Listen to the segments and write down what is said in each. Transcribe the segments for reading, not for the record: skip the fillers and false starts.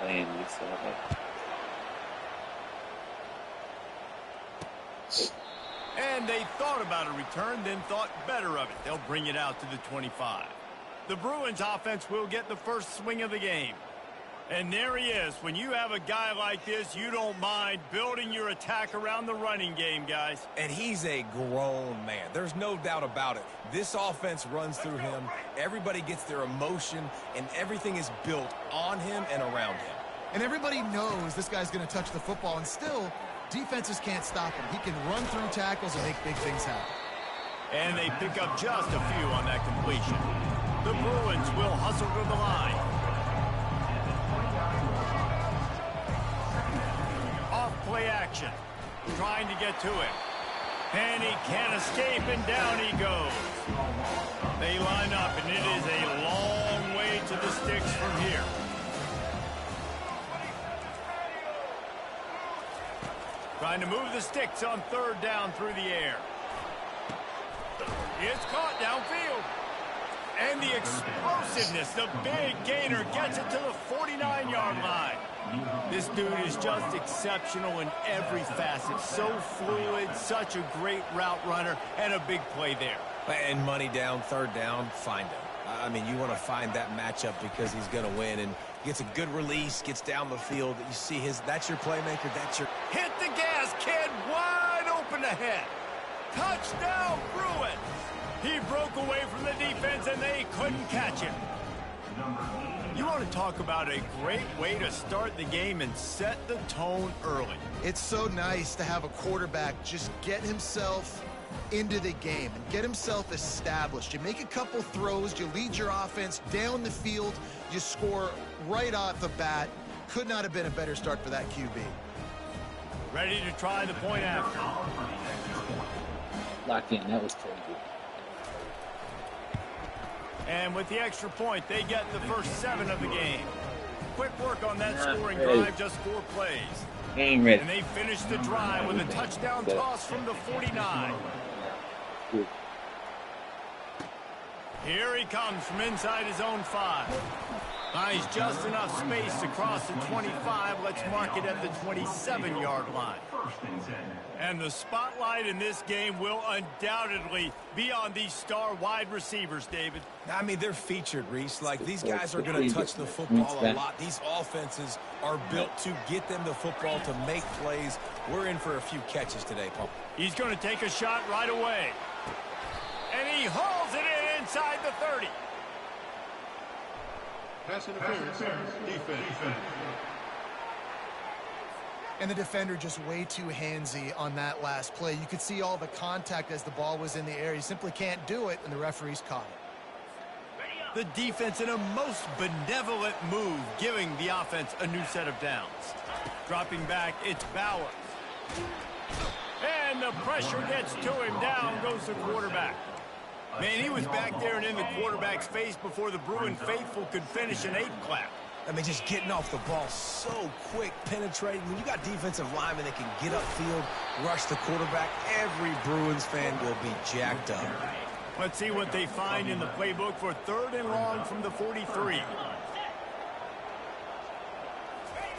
playing UCLA. And they thought about a return, then thought better of it. They'll bring it out to the 25. The Bruins offense will get the first swing of the game. And there he is. When you have a guy like this, you don't mind building your attack around the running game, guys. And he's a grown man. There's no doubt about it. This offense runs through him. Everybody gets their emotion, and everything is built on him and around him. And everybody knows this guy's going to touch the football, and still, defenses can't stop him. He can run through tackles and make big things happen. And they pick up just a few on that completion. The Bruins will hustle to the line. Off-play action. Trying to get to him. And he can't escape, and down he goes. They line up, and it is a long way to the sticks from here. Trying to move the sticks on third down through the air. It's caught downfield. And the explosiveness, the big gainer gets it to the 49-yard line. This dude is just exceptional in every facet. So fluid, such a great route runner, and a big play there. And money down, third down, find him. I mean, you want to find that matchup because he's going to win, and gets a good release, gets down the field. You see that's your playmaker, that's your... Hit the gas, kid, wide open ahead. Touchdown, Bruins. He broke away from the defense, and they couldn't catch him. You want to talk about a great way to start the game and set the tone early. It's so nice to have a quarterback just get himself into the game and get himself established. You make a couple throws, you lead your offense down the field, you score right off the bat. Could not have been a better start for that QB. Ready to try the point after. Locked in, that was crazy. And with the extra point, they get the first 7 of the game. Quick work on that scoring drive, just 4 plays. Game ready. And they finish the drive with a touchdown toss from the 49. Here he comes from inside his own 5. Finds just enough space to cross the 25. Let's mark it at the 27-yard line. And the spotlight in this game will undoubtedly be on these star wide receivers, David. I mean, they're featured, Reese. Like, these guys are going to touch the football a lot. These offenses are built to get them the football, to make plays. We're in for a few catches today, Paul. He's going to take a shot right away. And he hauls it in inside the 30. Pass interference, defense. And the defender just way too handsy on that last play. You could see all the contact as the ball was in the air. He simply can't do it, and the referees caught it. The defense in a most benevolent move, giving the offense a new set of downs. Dropping back, it's Bowers. And the pressure gets to him. Down goes the quarterback. Man, he was back there and in the quarterback's face before the Bruin faithful could finish an 8 clap. I mean, just getting off the ball so quick, penetrating. When you got defensive linemen that can get upfield, rush the quarterback, every Bruins fan will be jacked up. Let's see what they find in the playbook for 3rd and long from the 43.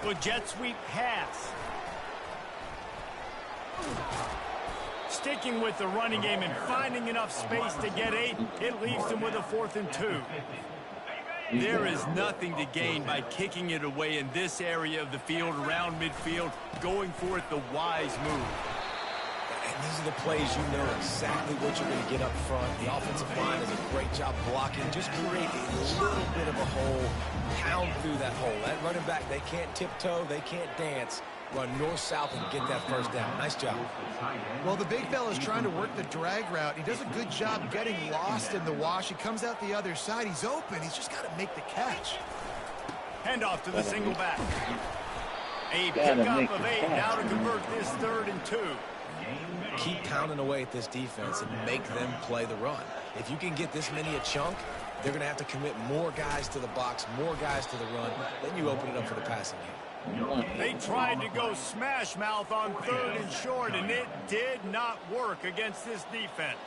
The jet sweep pass. Sticking with the running game and finding enough space to get 8, it leaves them with a 4th and 2. There is nothing to gain by kicking it away in this area of the field, around midfield, going for it the wise move. And these are the plays you know exactly what you're going to get up front. The offensive line does a great job blocking. Just create a little bit of a hole, pound through that hole. That running back, they can't tiptoe, they can't dance. Run north-south and get that first down. Nice job. Well, the big fella's trying to work the drag route. He does a good job getting lost in the wash. He comes out the other side. He's open. He's just got to make the catch. Hand off to the single back. A pickup of 8 now to convert this 3rd and 2. Keep pounding away at this defense and make them play the run. If you can get this many a chunk, they're going to have to commit more guys to the box, more guys to the run. Then you open it up for the passing game. They tried to go smash mouth on 3rd and short, and it did not work against this defense.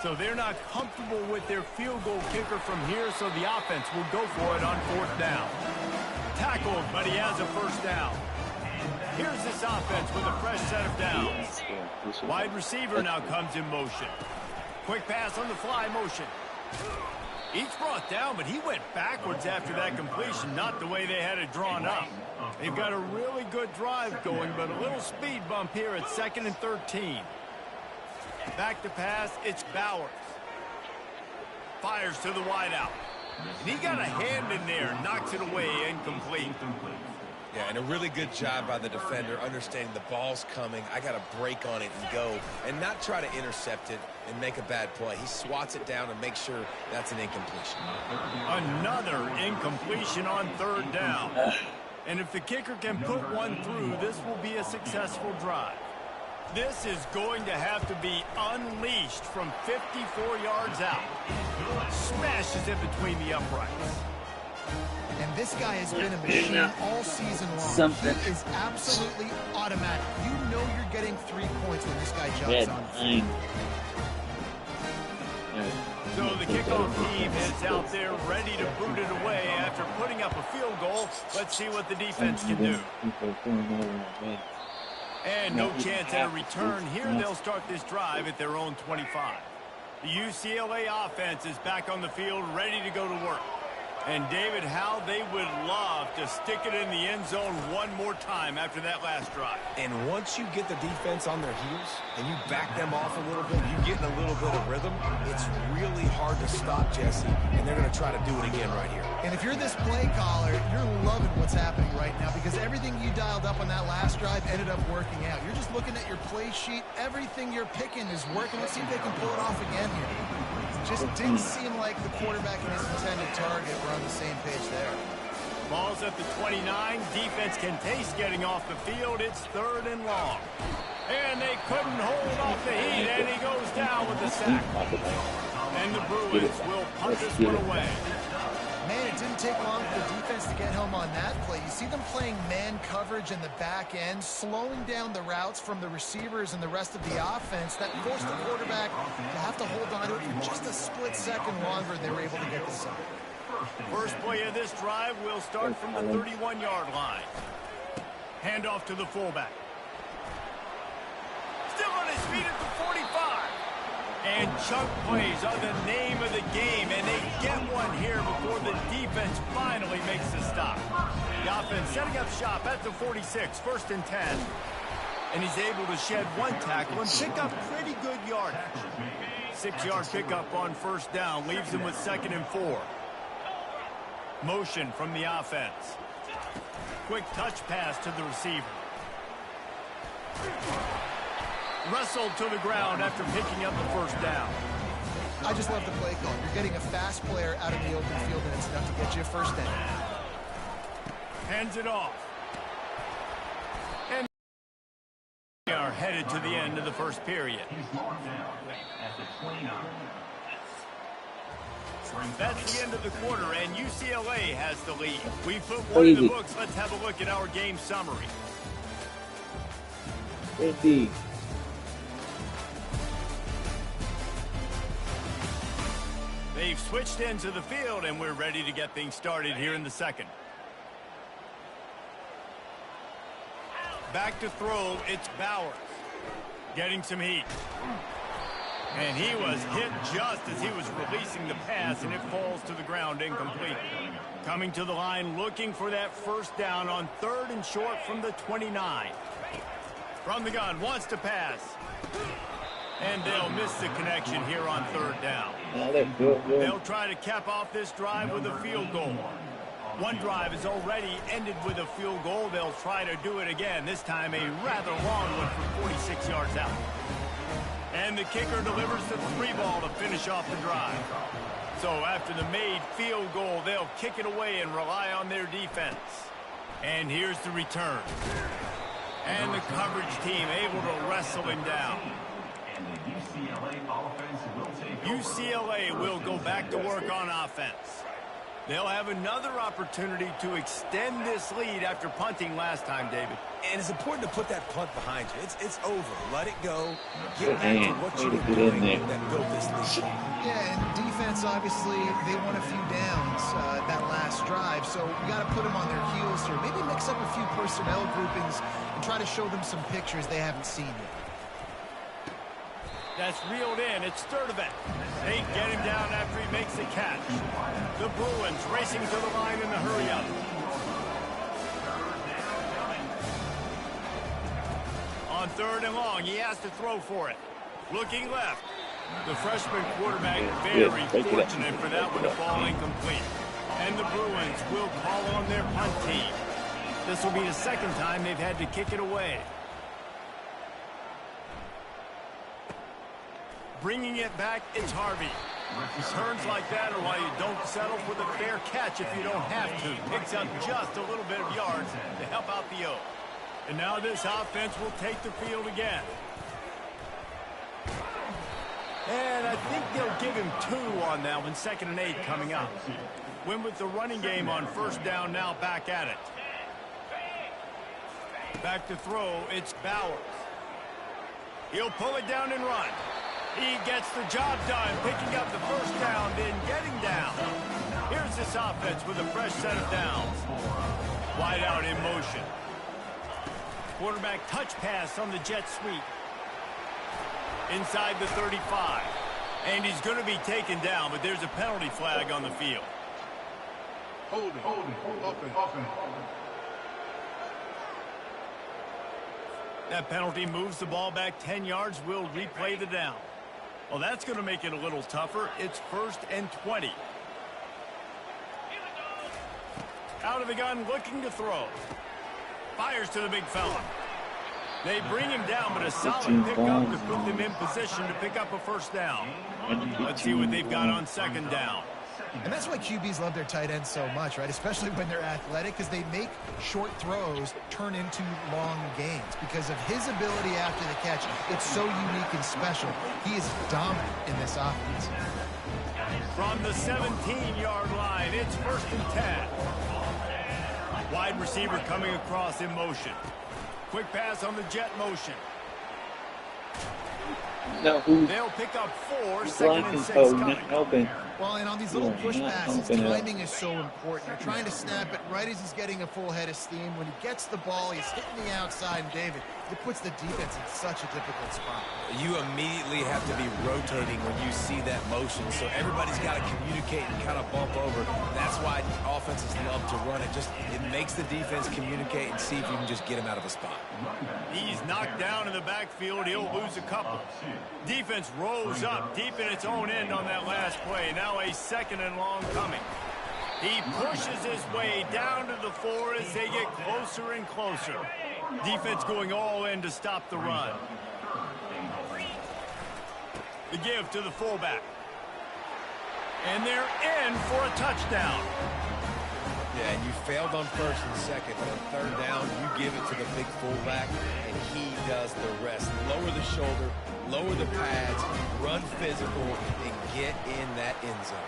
So they're not comfortable with their field goal kicker from here, so the offense will go for it on 4th down. Tackle tackled, but he has a first down. Here's this offense with a fresh set of downs. Wide receiver now comes in motion. Quick pass on the fly motion. Each brought down, but he went backwards after that completion, not the way they had it drawn up. They've got a really good drive going, but a little speed bump here at 2nd and 13. Back to pass, it's Bowers. Fires to the wideout. And he got a hand in there, knocks it away, incomplete. Yeah, and a really good job by the defender, understanding the ball's coming. I got to break on it and go, and not try to intercept it and make a bad play. He swats it down and makes sure that's an incompletion. Another incompletion on 3rd down. And if the kicker can put one through, this will be a successful drive. This is going to have to be unleashed from 54 yards out. Smashes it between the uprights. And this guy has been a machine all season long. He is absolutely automatic. You know you're getting 3 points when this guy jumps on it. So the kickoff team is out there ready to boot it away after putting up a field goal. Let's see what the defense can do. And no chance at a return here. They'll start this drive at their own 25. The UCLA offense is back on the field, ready to go to work. And, David, how they would love to stick it in the end zone one more time after that last drive. And once you get the defense on their heels and you back them off a little bit, you get in a little bit of rhythm, it's really hard to stop, Jesse, and they're going to try to do it again right here. And if you're this play caller, you're loving what's happening right now because everything you dialed up on that last drive ended up working out. You're just looking at your play sheet. Everything you're picking is working. Let's see if they can pull it off again here. Just didn't seem like the quarterback and his intended target were on the same page there. Ball's at the 29. Defense can taste getting off the field. It's 3rd and long. And they couldn't hold off the heat, and he goes down with the sack. And the Bruins will punt this one away. Man, it didn't take long for the defense to get home on that play. You see them playing man coverage in the back end, slowing down the routes from the receivers and the rest of the offense. That forced the quarterback to have to hold on to it for just a split second longer, and they were able to get the sack. First play of this drive will start from the 31-yard line. Handoff to the fullback. Still on his feet at the 45. And chunk plays are the name of the game, and they get one here before the defense finally makes the stop. The offense setting up shop at the 46, 1st and 10. And he's able to shed one tackle and pick up pretty good yardage. 6-yard pickup on 1st down leaves him with 2nd and 4. Motion from the offense. Quick touch pass to the receiver. Wrestled to the ground after picking up the 1st down. I just love the play call. You're getting a fast player out of the open field, and it's enough to get you a 1st down. Hands it off. And we are headed to the end of the 1st period. That's the end of the quarter, and UCLA has the lead. We put one in the books. Let's have a look at our game summary. They've switched into the field, and we're ready to get things started here in the 2nd. Back to throw, it's Bowers. Getting some heat. And he was hit just as he was releasing the pass, and it falls to the ground incomplete. Coming to the line, looking for that 1st down on 3rd and short from the 29. From the gun, wants to pass. And they'll miss the connection here on 3rd down. They'll try to cap off this drive with a field goal. One drive has already ended with a field goal. They'll try to do it again, this time a rather long one from 46 yards out. And the kicker delivers the 3 ball to finish off the drive. So after the made field goal, they'll kick it away and rely on their defense. And here's the return. And the coverage team able to wrestle him down. UCLA will go back to work on offense. They'll have another opportunity to extend this lead after punting last time, David. And it's important to put that punt behind you. It's over. Let it go. Get back to what you Way to were get doing in there. that built this lead. Yeah, and defense, obviously, they won a few downs that last drive, so we got to put them on their heels here. Maybe mix up a few personnel groupings and try to show them some pictures they haven't seen yet. That's reeled in. It's Sturdivant. They get him down after he makes the catch. The Bruins racing to the line in the hurry-up. On 3rd and long, he has to throw for it. Looking left. The freshman quarterback very fortunate for that one to fall incomplete. And the Bruins will call on their punt team. This will be the second time they've had to kick it away. Bringing it back, it's Harvey. Turns like that are why you don't settle for the fair catch if you don't have to. Picks up just a little bit of yards to help out the O. And now this offense will take the field again. And I think they'll give him 2 on that one. 2nd and 8 coming up. Win with the running game on 1st down, now back at it. Back to throw, it's Bowers. He'll pull it down and run. He gets the job done, picking up the 1st down, then getting down. Here's this offense with a fresh set of downs. Wide out in motion. Quarterback touch pass on the jet sweep. Inside the 35. And he's going to be taken down, but there's a penalty flag on the field. Holding. Offense. That penalty moves the ball back 10 yards. We'll replay the down. Well, that's going to make it a little tougher. It's 1st and 20. Out of the gun, looking to throw. Fires to the big fella. They bring him down, but a solid pickup to put them in position to pick up a 1st down. Let's see what they've got on 2nd down. And that's why QBs love their tight ends so much, right? Especially when they're athletic, because they make short throws turn into long gains. Because of his ability after the catch, it's so unique and special. He is dominant in this offense. From the 17-yard line, it's 1st and 10. Wide receiver coming across in motion. Quick pass on the jet motion. No, who's They'll pick up 4, 2nd blocking? and 6 Oh, coming. not helping. Well, and on these little push not passes, helping out. timing is so important. You're trying to snap it right as he's getting a full head of steam. When he gets the ball, he's hitting the outside. And David, it puts the defense in such a difficult spot. You immediately have to be rotating when you see that motion, so everybody's got to communicate and kind of bump over. That's why offenses love to run it. It makes the defense communicate and see if you can just get him out of a spot. He's knocked down in the backfield. He'll lose a couple. Defense rolls up deep in its own end on that last play. Now a 2nd and long coming. He pushes his way down to the 4 as they get closer and closer. Defense going all in to stop the run. The give to the fullback. And they're in for a touchdown. Yeah, and you failed on 1st and 2nd, but on 3rd down, you give it to the big fullback, and he does the rest. Lower the shoulder, lower the pads, run physical, and get in that end zone.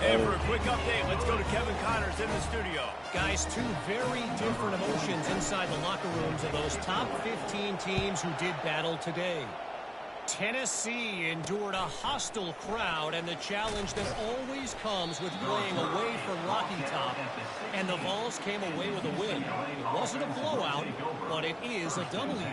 And for a quick update, let's go to Kevin Connors in the studio. Guys, 2 very different emotions inside the locker rooms of those top 15 teams who did battle today. Tennessee endured a hostile crowd and the challenge that always comes with playing away from Rocky Top. And the Vols came away with a win. It wasn't a blowout, but it is a W.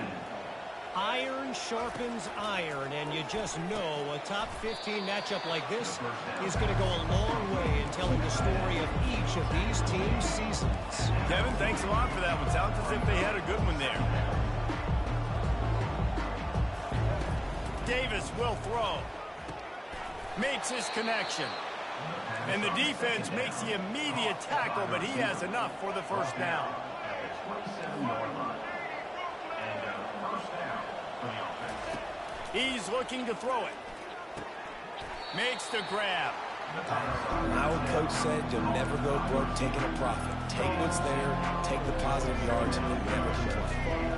Iron sharpens iron, and you just know a top 15 matchup like this is going to go a long way in telling the story of each of these teams' seasons. Kevin, thanks a lot for that one. Sounds as if they had a good one there. Davis will throw. Makes his connection. And the defense makes the immediate tackle, but he has enough for the 1st down. He's looking to throw it. Makes the grab. My old coach said you'll never go broke taking a profit. Take what's there, take the positive yards, and never complain.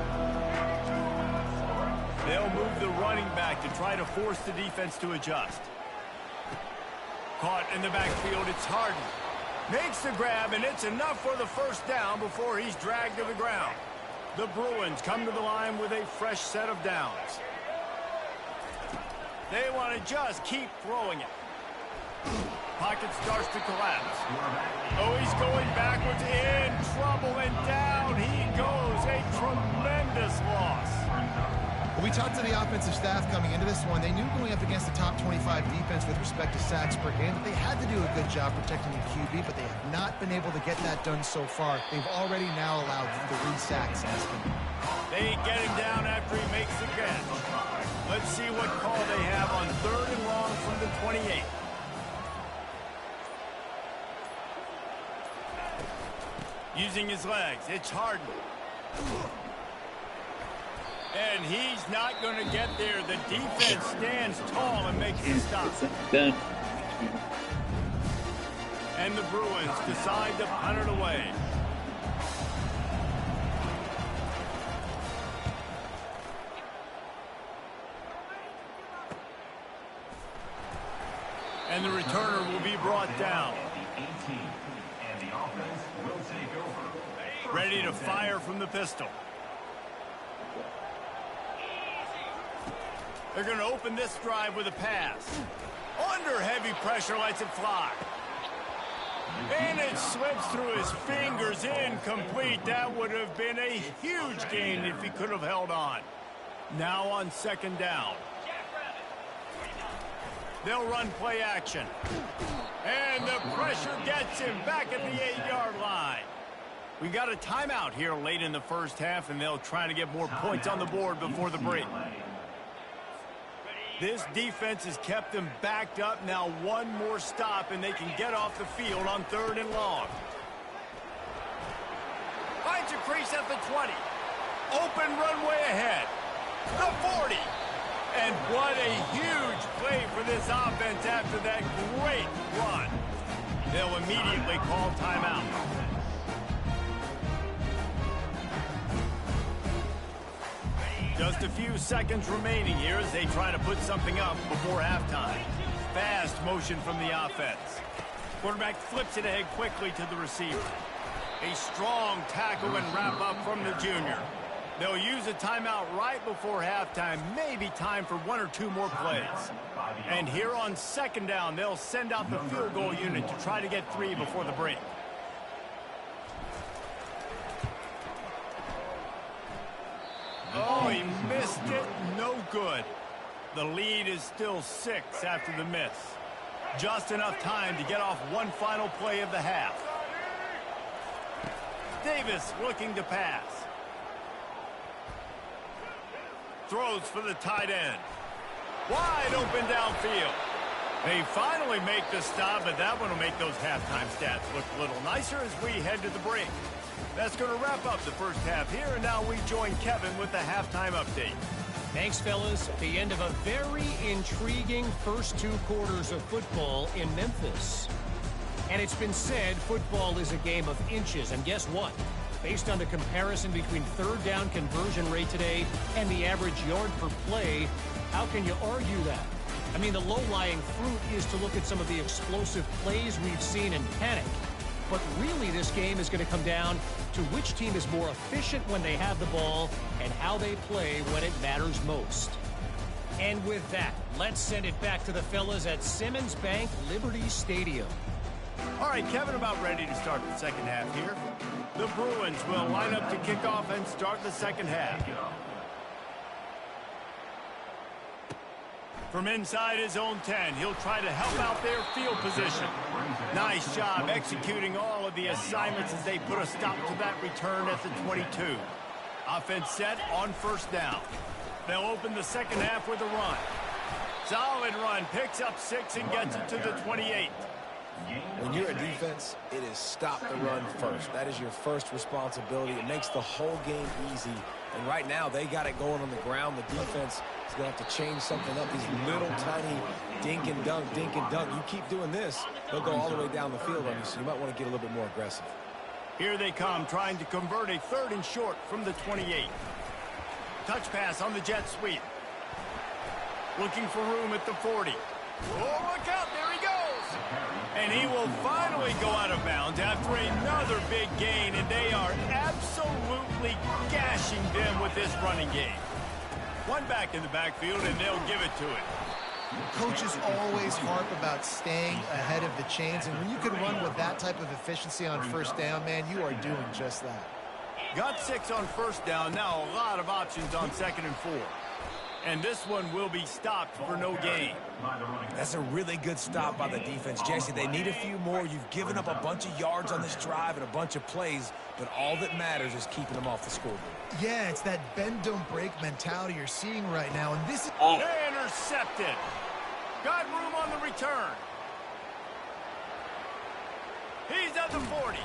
They'll move the running back to try to force the defense to adjust. Caught in the backfield, it's Harden. Makes the grab, and it's enough for the first down before he's dragged to the ground. The Bruins come to the line with a fresh set of downs. They want to just keep throwing it. Pocket starts to collapse. Oh, he's going backwards, in trouble, and down he goes. A tremendous loss. We talked to the offensive staff coming into this one. They knew going up against the top 25 defense with respect to sacks per game that they had to do a good job protecting the QB, but they have not been able to get that done so far. They've already now allowed 3 sacks. They get him down after he makes the catch. Let's see what call they have on 3rd and long from the 28. Using his legs, it's Harden. And he's not going to get there. The defense stands tall and makes the stop. And the Bruins decide to punt it away. And the returner will be brought down. Ready to fire from the pistol. They're going to open this drive with a pass. Under heavy pressure, lets it fly. And it slips through his fingers, incomplete. That would have been a huge gain if he could have held on. Now on 2nd down. They'll run play action. And the pressure gets him back at the 8-yard line. We got a timeout here late in the first half, and they'll try to get more points on the board before the break. This defense has kept them backed up. Now one more stop, and they can get off the field on 3rd and long. Finds a crease at the 20. Open runway ahead. The 40. And what a huge play for this offense after that great run. They'll immediately call timeout. Just a few seconds remaining here as they try to put something up before halftime. Fast motion from the offense. Quarterback flips it ahead quickly to the receiver. A strong tackle and wrap up from the junior. They'll use a timeout right before halftime. Maybe time for 1 or 2 more plays. And here on 2nd down, they'll send out the field goal unit to try to get 3 before the break. Oh, he missed it. No good. The lead is still 6 after the miss. Just enough time to get off one final play of the half. Davis looking to pass. Throws for the tight end. Wide open downfield. They finally make the stop, but that one will make those halftime stats look a little nicer as we head to the break. That's going to wrap up the first half here, and now we join Kevin with the halftime update. Thanks, fellas. The end of a very intriguing first 2 quarters of football in Memphis. And it's been said football is a game of inches, and guess what? Based on the comparison between 3rd down conversion rate today and the average yard per play, how can you argue that? I mean, the low-lying fruit is to look at some of the explosive plays we've seen in panic. But really, this game is going to come down to which team is more efficient when they have the ball and how they play when it matters most. And with that, let's send it back to the fellas at Simmons Bank Liberty Stadium. All right, Kevin, about ready to start the second half here. The Bruins will line up to kick off and start the second half. From inside his own 10, he'll try to help out their field position. Nice job executing all of the assignments as they put a stop to that return at the 22. Offense set on 1st down. They'll open the second half with a run. Solid run, picks up 6 and gets it to the 28. When you're a defense, it is stop the run first. That is your first responsibility. It makes the whole game easy. And right now, they got it going on the ground. The defense is going to have to change something up. These little tiny dink and dunk, dink and dunk. You keep doing this, they'll go all the way down the field on you, so you might want to get a little bit more aggressive. Here they come, trying to convert a 3rd and short from the 28. Touch pass on the jet sweep. Looking for room at the 40. Oh, look out, there he goes. And he will finally go out of bounds after another big gain, and they are absolutely gashing them with this running game. One back in the backfield, and they'll give it to it. Coaches always harp about staying ahead of the chains, and when you can run with that type of efficiency on first down, man, you are doing just that. Got 6 on first down. Now a lot of options on 2nd and 4. And this one will be stopped for no gain. That's a really good stop by the defense, Jesse. They need a few more. You've given up a bunch of yards on this drive and a bunch of plays, but all that matters is keeping them off the scoreboard. Yeah, it's that bend don't break mentality you're seeing right now, and this is Intercepted. Got room on the return. He's at the 40.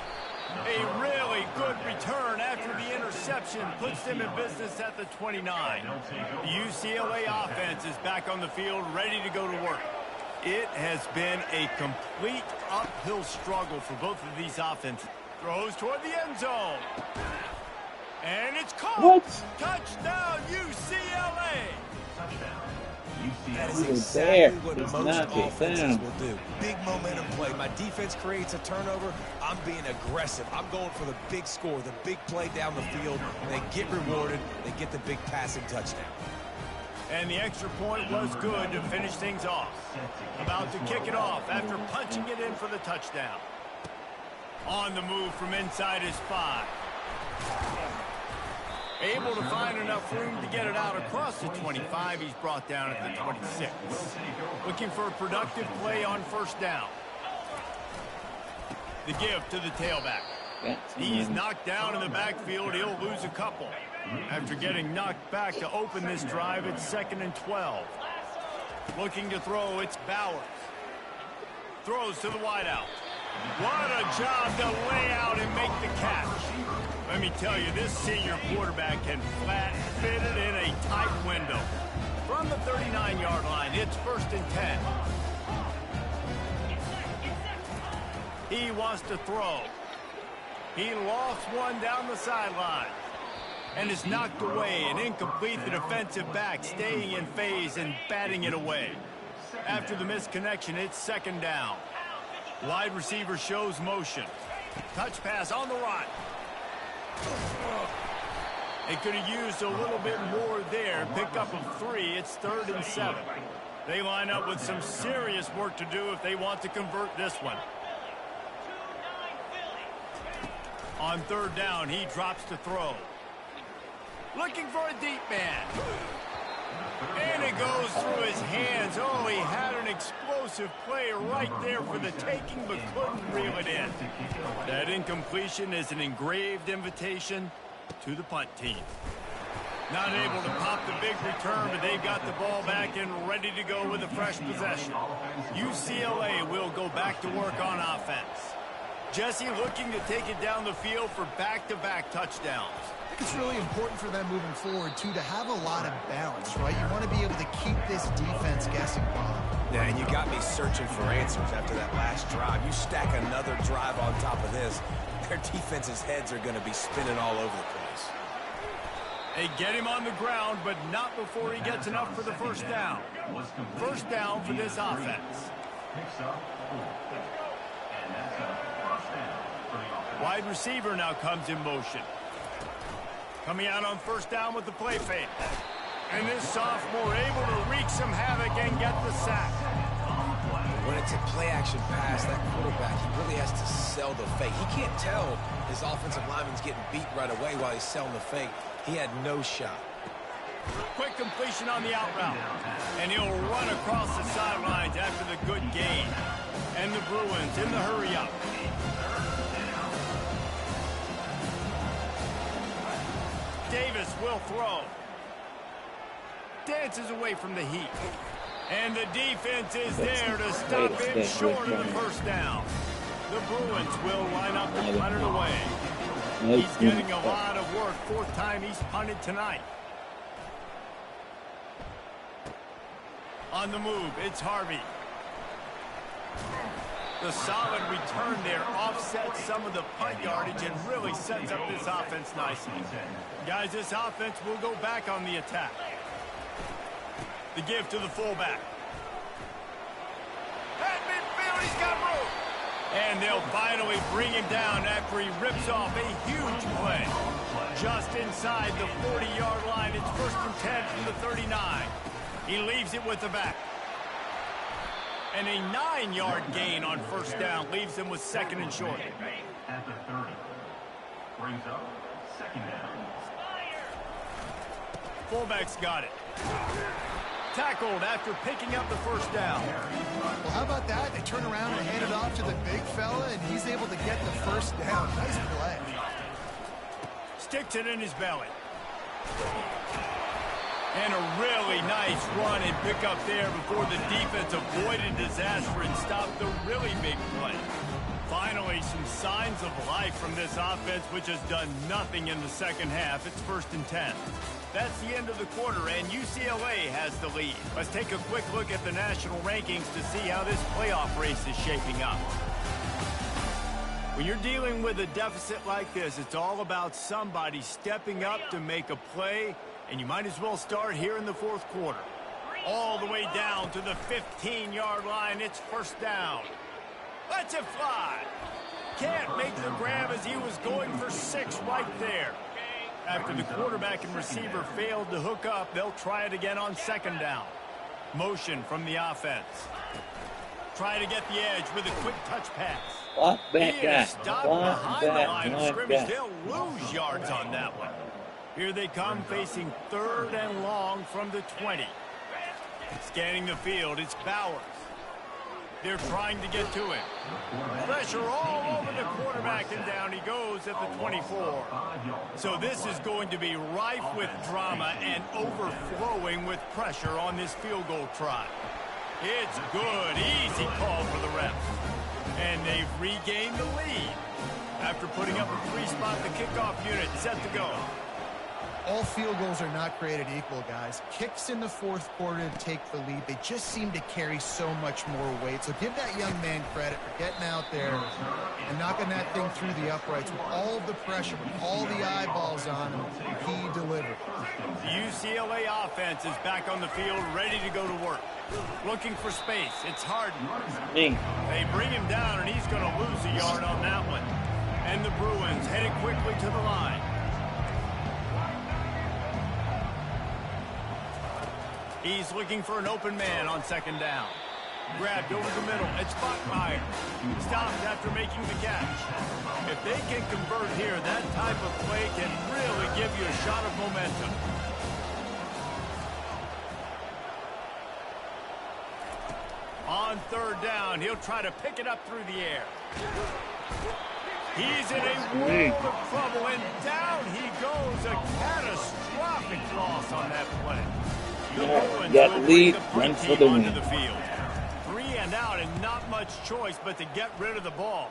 A really good return after the interception puts them in business at the 29. The UCLA offense is back on the field, ready to go to work. It has been a complete uphill struggle for both of these offenses. Throws toward the end zone. And it's caught. What? Touchdown, UCLA. That is He was exactly there. what He's most knocked it offenses down. will do. Big momentum play. My defense creates a turnover. I'm being aggressive. I'm going for the big score, the big play down the field. They get rewarded. They get the big passing touchdown. And the extra point was good to finish things off. About to kick it off after punching it in for the touchdown. On the move from inside his 5. Able to find enough room to get it out across the 25. He's brought down at the 26. Looking for a productive play on first down. The give to the tailback. He's knocked down in the backfield. He'll lose a couple. After getting knocked back to open this drive, it's 2nd and 12. Looking to throw, it's Bowers. Throws to the wideout. What a job to lay out and make the catch. Let me tell you, this senior quarterback can flat fit it in a tight window. From the 39-yard line, it's 1st and 10. He wants to throw. He lost one down the sideline. And is knocked away and incomplete. The defensive back staying in phase and batting it away. After the misconnection, it's 2nd down. Wide receiver shows motion. Touch pass on the run. They could have used a little bit more there. Pick up of 3. It's 3rd and 7. They line up with some serious work to do if they want to convert this one. On 3rd down, he drops to throw. Looking for a deep man. And it goes through his hands. Oh, he had an explosive play right there for the taking, but couldn't reel it in. That incompletion is an engraved invitation to the punt team. Not able to pop the big return, but they've got the ball back and ready to go with a fresh possession. UCLA will go back to work on offense. Jesse looking to take it down the field for back-to-back touchdowns. I think it's really important for them moving forward, too, to have a lot of balance, right? You want to be able to keep this defense guessing, Bob. Yeah, and you got me searching for answers after that last drive. You stack another drive on top of this, their defense's heads are going to be spinning all over the place. They get him on the ground, but not before he gets enough for the first down. First down for this offense. Wide receiver now comes in motion. Coming out on first down with the play fake. And this sophomore able to wreak some havoc and get the sack. When it's a play-action pass, that quarterback, he really has to sell the fake. He can't tell his offensive lineman's getting beat right away while he's selling the fake. He had no shot. Quick completion on the out route. And he'll run across the sidelines after the good gain. And the Bruins in the hurry-up. Davis will throw. Dances away from the heat. And the defense is there to stop him short of the first down. The Bruins will line up and punt it away. He's getting a lot of work. 4th time he's punted tonight. On the move, it's Harvey. The solid return there offsets some of the punt yardage and really sets up this offense nicely. Guys, this offense will go back on the attack. The give to the fullback. At midfield, he's got room. And they'll finally bring him down after he rips off a huge play. Just inside the 40-yard line, it's 1st and 10 from the 39. He leaves it with the back. And a 9-yard gain on 1st down leaves them with 2nd and short. At the 30. Brings up 2nd down. Fullback's got it. Tackled after picking up the 1st down. Well, how about that? They turn around and hand it off to the big fella, and he's able to get the 1st down. Nice play. Sticks it in his belly. And a really nice run and pickup there before the defense avoided disaster and stopped the really big play. Finally, some signs of life from this offense, which has done nothing in the 2nd half. It's 1st and 10. That's the end of the quarter, and UCLA has the lead. Let's take a quick look at the national rankings to see how this playoff race is shaping up. When you're dealing with a deficit like this, it's all about somebody stepping up to make a play, and you might as well start here in the 4th quarter. All the way down to the 15-yard line, it's 1st down. Lets it fly. Can't make the grab as he was going for 6 right there. After the quarterback and receiver failed to hook up, they'll try it again on 2nd down. Motion from the offense. Try to get the edge with a quick touch pass. Walk back He is guy. stopped Walk behind the line of back. scrimmage. They'll lose yards on that one. Here they come facing 3rd and long from the 20. Scanning the field, it's Bowers. They're trying to get to him. Pressure all over the quarterback, and down he goes at the 24. So this is going to be rife with drama and overflowing with pressure on this field goal try. It's good. Easy call for the refs. And they've regained the lead after putting up a 3-spot the kickoff unit set to go. All field goals are not created equal, guys. Kicks in the 4th quarter to take the lead. They just seem to carry so much more weight. So give that young man credit for getting out there and knocking that thing through the uprights with all of the pressure, with all the eyeballs on him. He delivered. The UCLA offense is back on the field, ready to go to work. Looking for space. It's Harden. Me. They bring him down, and he's going to lose a yard on that one. And the Bruins headed quickly to the line. He's looking for an open man on 2nd down. Grabbed over the middle. It's Bachmeier. Stopped after making the catch. If they can convert here, that type of play can really give you a shot of momentum. On 3rd down, he'll try to pick it up through the air. He's in a world of trouble, and down he goes. A catastrophic loss on that play. Got lead, run for the win. The field. 3 and out, and not much choice but to get rid of the ball.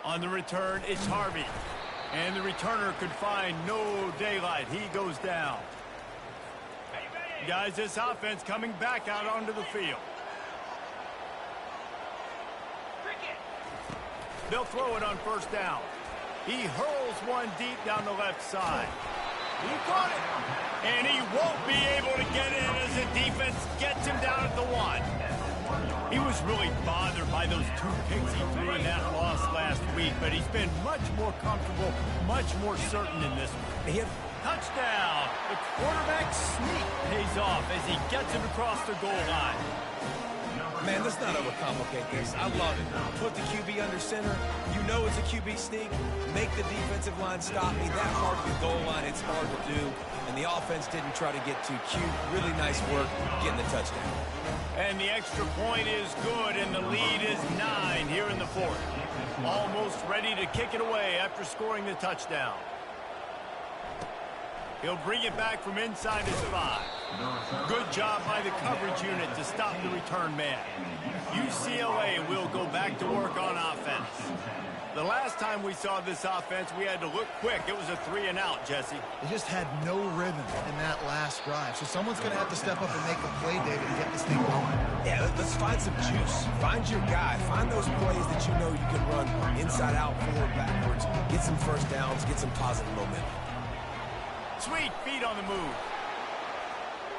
On the return, it's Harvey. And the returner could find no daylight. He goes down. Guys, this offense coming back out onto the field. They'll throw it on 1st down. He hurls one deep down the left side. He caught it. And he won't be able to get in as the defense gets him down at the 1. He was really bothered by those 2 picks he threw in that loss last week, but he's been much more comfortable, much more certain in this one. He had touchdown. The quarterback sneak pays off as he gets it across the goal line. Man, let's not overcomplicate this. I love it. Put the QB under center. You know it's a QB sneak. Make the defensive line stop me. That hard to the goal line, it's hard to do. And the offense didn't try to get too cute. Really nice work getting the touchdown. And the extra point is good, and the lead is 9 here in the 4th. Almost ready to kick it away after scoring the touchdown. He'll bring it back from inside his 5. Good job by the coverage unit to stop the return man. UCLA will go back to work on offense. The last time we saw this offense, we had to look quick. It was a 3 and out, Jesse. They just had no rhythm in that last drive. So someone's going to have to step up and make a play, David, and get this thing going. Yeah, let's find some juice. Find your guy. Find those plays that you know you can run inside out, forward, backwards. Get some 1st downs. Get some positive momentum. Sweet feet on the move.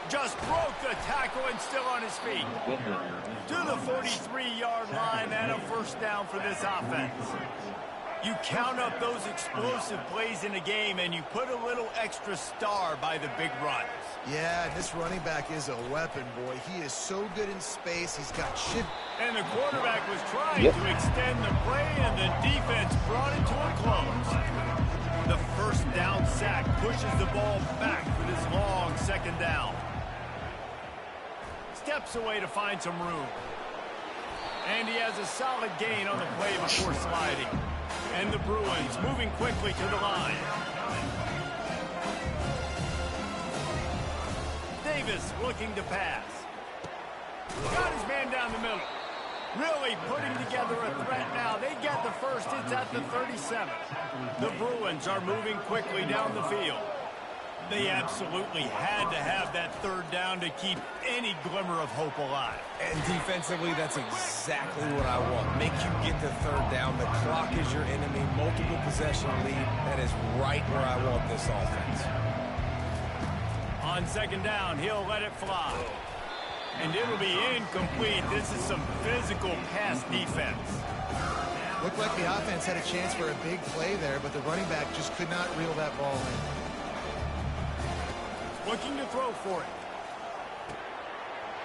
Just broke the tackle and still on his feet. To the 43-yard line and a first down for this offense. You count up those explosive plays in a game and you put a little extra star by the big runs. Yeah, this running back is a weapon, boy. He is so good in space. He's got shift. And the quarterback was trying to extend the play, and the defense brought it to a close. The first down sack pushes the ball back for this long second down. Steps away to find some room. And he has a solid gain on the play before sliding. And the Bruins moving quickly to the line. Davis looking to pass. Got his man down the middle. Really putting together a threat now. They get the first. It's at the 37. The Bruins are moving quickly down the field. They absolutely had to have that third down to keep any glimmer of hope alive. And defensively, that's exactly what I want. Make you get the third down. The clock is your enemy. Multiple possession lead. That is right where I want this offense. On second down, he'll let it fly. And it'll be incomplete. This is some physical pass defense. Looked like the offense had a chance for a big play there, but the running back just could not reel that ball in. Looking to throw for it.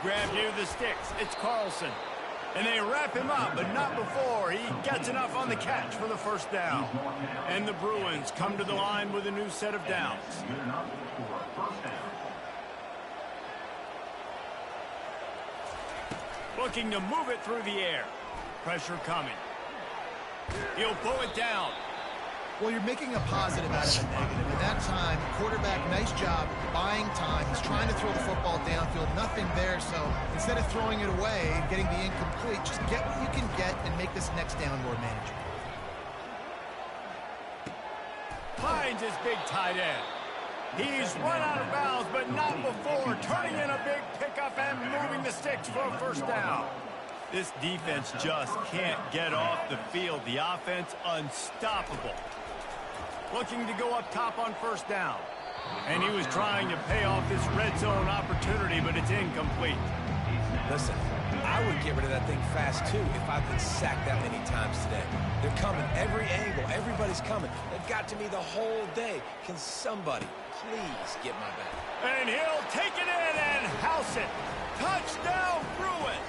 Grab near the sticks. It's Carlson. And they wrap him up, but not before he gets enough on the catch for the first down. And the Bruins come to the line with a new set of downs. Looking to move it through the air. Pressure coming. He'll pull it down. Well, you're making a positive out of a negative. In that time, quarterback, nice job buying time. He's trying to throw the football downfield. Nothing there, so instead of throwing it away and getting the incomplete, just get what you can get and make this next down more manageable. Finds his big tight end. He's run out of bounds, but not before turning in a big pickup and moving the sticks for a first down. This defense just can't get off the field. The offense unstoppable. Looking to go up top on first down. And he was trying to pay off this red zone opportunity, but it's incomplete. Listen, I would get rid of that thing fast, too, if I've been sacked that many times today. They're coming every angle. Everybody's coming. They've got to me the whole day. Can somebody please get my back? And he'll take it in and house it. Touchdown, Bruins.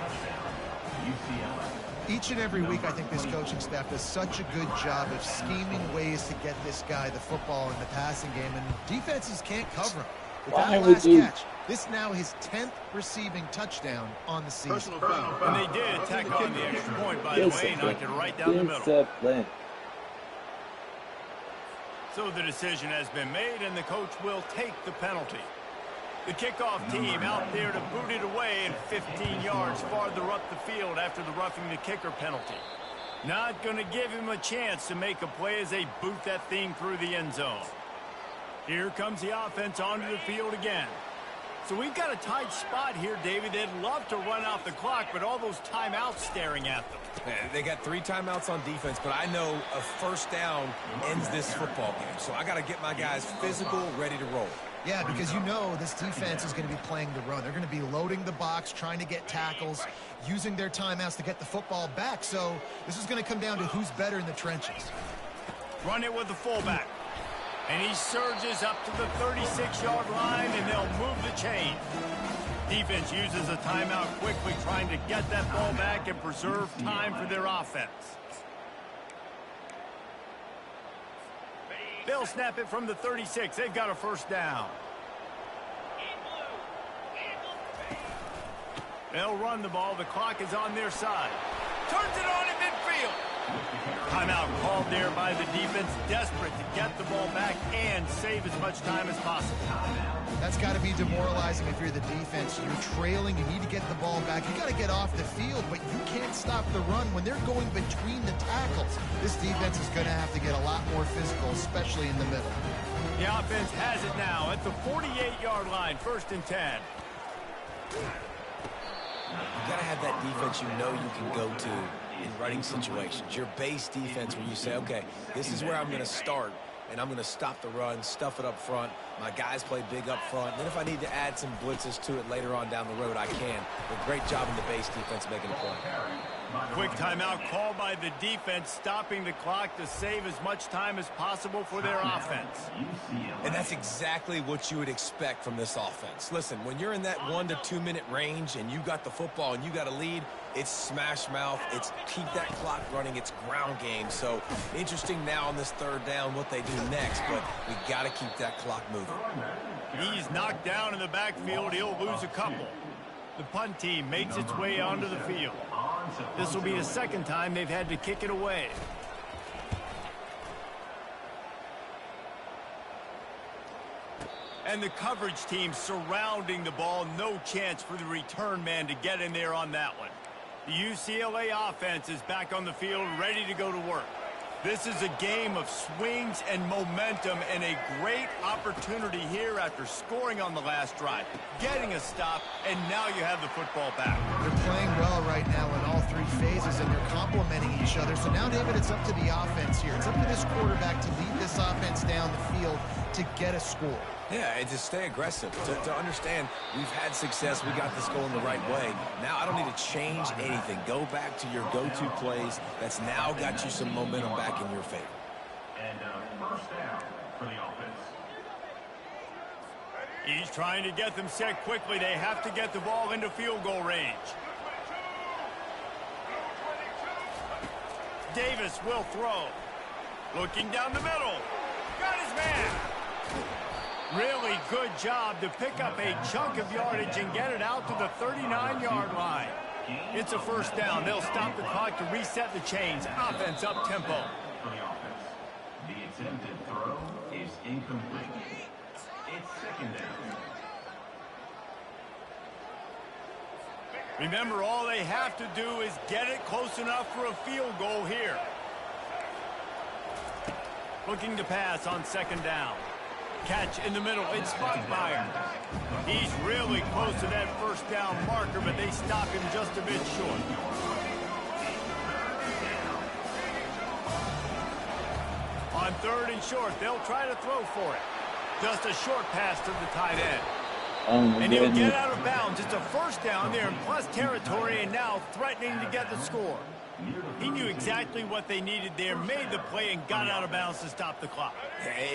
Each and every week, I think this coaching staff does such a good job of scheming ways to get this guy the football in the passing game, and defenses can't cover him. With that last catch, this now his 10th receiving touchdown on the season. And they did tack on the extra point, by the way, knocked it right down the middle. So the decision has been made, and the coach will take the penalty. The kickoff team out there to boot it away and 15 yards farther up the field after the roughing the kicker penalty. Not going to give him a chance to make a play as they boot that thing through the end zone. Here comes the offense onto the field again. So we've got a tight spot here, David. They'd love to run out the clock, but all those timeouts staring at them. They got 3 timeouts on defense, but I know a first down ends this football game. So I got to get my guys physical, ready to roll. Yeah, because you know this defense is going to be playing the run. They're going to be loading the box, trying to get tackles, using their timeouts to get the football back. So this is going to come down to who's better in the trenches. Run it with the fullback. And he surges up to the 36-yard line, and they'll move the chain. Defense uses a timeout quickly, trying to get that ball back and preserve time for their offense. They'll snap it from the 36. They've got a first down. They'll run the ball. The clock is on their side. Turns it on in midfield. Timeout called there by the defense, desperate to get the ball back and save as much time as possible. That's got to be demoralizing if you're the defense. You're trailing. You need to get the ball back. You got to get off the field, but you can't stop the run when they're going between the tackles. This defense is going to have to get a lot more physical, especially in the middle. The offense has it now at the 48-yard line, 1st and 10. You got to have that defense you know you can go to in running situations. Your base defense where you say, okay, this is where I'm going to start. and I'm going to stop the run, stuff it up front. My guys play big up front. Then if I need to add some blitzes to it later on down the road, I can. But great job in the base defense making a play. Quick timeout called by the defense, stopping the clock to save as much time as possible for their offense. And that's exactly what you would expect from this offense. Listen, when you're in that 1 to 2 minute range and you got the football and you got a lead, it's smash mouth, it's keep that clock running, it's ground game. So interesting now on this third down what they do next, but we got to keep that clock moving. He's knocked down in the backfield. He'll lose a couple. The punt team makes its way onto the field. This will be the second time they've had to kick it away. And the coverage team surrounding the ball. No chance for the return man to get in there on that one. The UCLA offense is back on the field, ready to go to work. This is a game of swings and momentum, and a great opportunity here after scoring on the last drive, getting a stop, and now you have the football back. They're playing well right now in all three phases, and they're complementing each other. So now, David, it's up to the offense here. It's up to this quarterback to lead this offense down the field to get a score. Yeah, and to stay aggressive, to understand we've had success, we got this going the right way. Now I don't need to change anything. Go back to your go-to plays. That's now got you some momentum back in your favor. And first down for the offense. He's trying to get them set quickly. They have to get the ball into field goal range. Davis will throw. Looking down the middle. Got his man. Really good job to pick up a chunk of yardage and get it out to the 39-yard line. It's a first down. They'll stop the clock to reset the chains. Offense up tempo. For the offense. The attempted throw is incomplete. It's second down. Remember, all they have to do is get it close enough for a field goal here. Looking to pass on second down. Catch in the middle. It's Buckmeyer. He's really close to that first down marker, but they stop him just a bit short. On third and short, they'll try to throw for it. Just a short pass to the tight end. And he'll get out of bounds. It's a first down there in plus territory, and now threatening to get the score. He knew exactly what they needed there, made the play, and got out of bounds to stop the clock.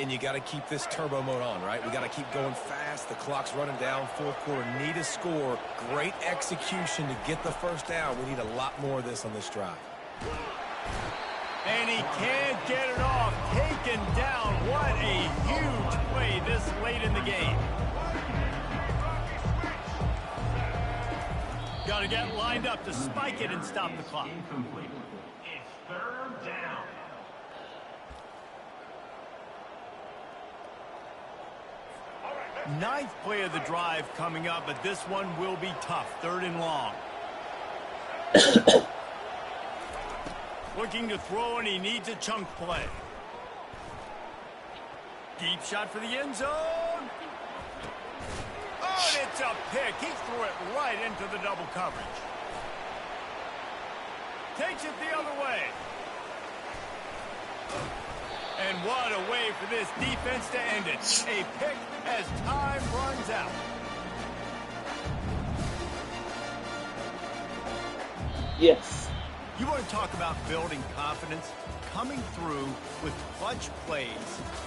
And you got to keep this turbo mode on, right? We got to keep going fast. The clock's running down. Fourth quarter, need a score. Great execution to get the first down. We need a lot more of this on this drive. And he can't get it off. Taken down. What a huge play this late in the game. Got to get lined up to spike it and stop the clock. Incomplete. It's third down. Ninth play of the drive coming up, but this one will be tough. Third and long. Looking to throw, and he needs a chunk play. Deep shot for the end zone. Oh, and it's a pick. He threw it right into the double coverage. Takes it the other way. And what a way for this defense to end it. A pick as time runs out. Yes. You want to talk about building confidence? Coming through with clutch plays,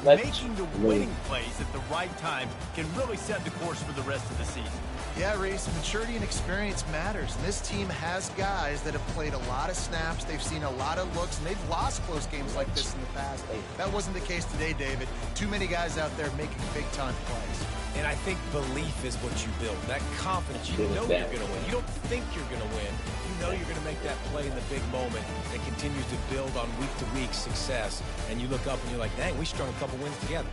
making the winning plays at the right time can really set the course for the rest of the season. Yeah, Reese, maturity and experience matters. And this team has guys that have played a lot of snaps. They've seen a lot of looks, and they've lost close games like this in the past. That wasn't the case today, David. Too many guys out there making big-time plays. And I think belief is what you build. That confidence. You know you're going to win. You don't think you're going to win. You know you're going to make that play in the big moment that continues to build on week-to-week success. And you look up and you're like, dang, we strung a couple wins together.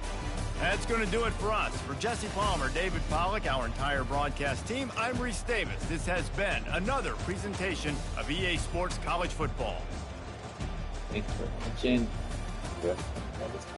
That's going to do it for us. For Jesse Palmer, David Pollack, our entire broadcast team, I'm Reese Davis. This has been another presentation of EA Sports College Football. Thanks for watching.